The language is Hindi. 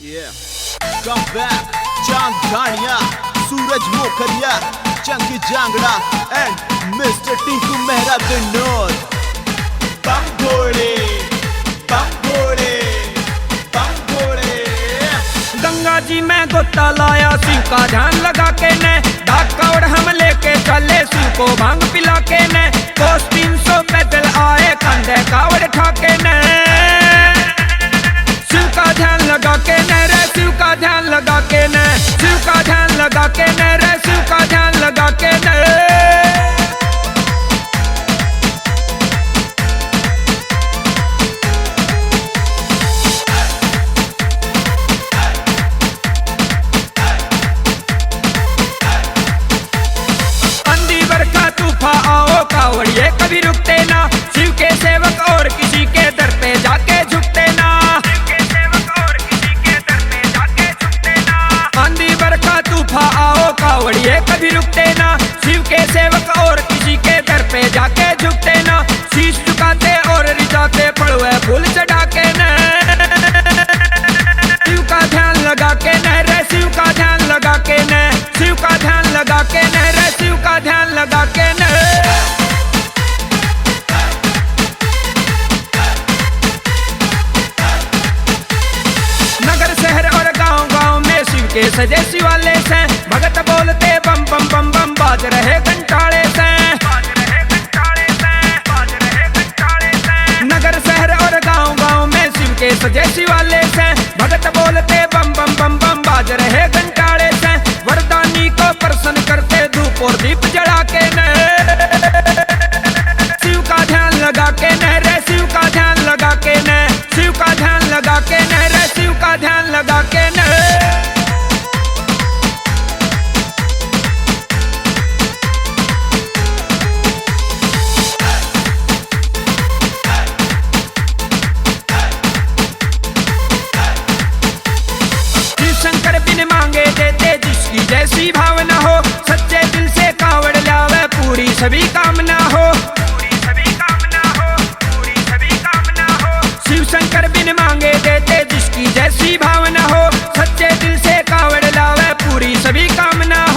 Come back, चांद घाणिया, सूरज मोखरिया, चंकी जांगड़ा and Mr. टिंकू मेहरा बिनोद। बम भोले, बम भोले, बम भोले। गंगा जी में गोता लाया, शिव का ध्यान लगा के ने धाकड़ हम लेके चले, शिव को भांग पिला के ने कोस 300 पैदल आए, कंधे कावड़ ठाके ने शिव का ध्यान लगा के ने रे, शिव का ध्यान लगा के ने, शिव का ध्यान लगा के ने रे, शिव का ध्यान लगा के ने। कावड़िए कभी रुकते ना, शिव के सेवक और किसी के दर पे जाके झुकते ना, शिव के सेवक और किसी के दर पे जाके झुकते ना। आंधी बरखा तूफान आओ कावड़िए कभी रुकते ना, शिव के सेवक और किसी के दर पे जाके झुकते ना। शीश झुकाते और रिझाते पड़ुए फूल चढ़ा के न, शिव का ध्यान लगा के न रे, शिव का ध्यान लगा के न, शिव का ध्यान लगा के न रे, शिव का ध्यान लगा के न। के सजे शिवाले से भगत बोलते बम बम बम बम, बाज रहे घंटाड़े से, नगर शहर और गांव गांव में शिव के सजे शिवाले से भगत बोलते बम बम बम बम, बाज रहे घंटाड़े से। वरदानी को प्रसन्न करते धूप और दीप जला के न, शिव का ध्यान लगा के न रे, शिव का ध्यान लगा के न, शिव का ध्यान लगा के न रे, शिव का ध्यान लगा के न। जैसी भावना हो, सच्चे दिल से कावड़ लावे, पूरी सभी कामना हो, पूरी सभी कामना हो, पूरी सभी कामना हो। शिव शंकर बिन मांगे देते, जिसकी जैसी भावना हो, सच्चे दिल से कावड़ लावे, पूरी सभी कामना हो।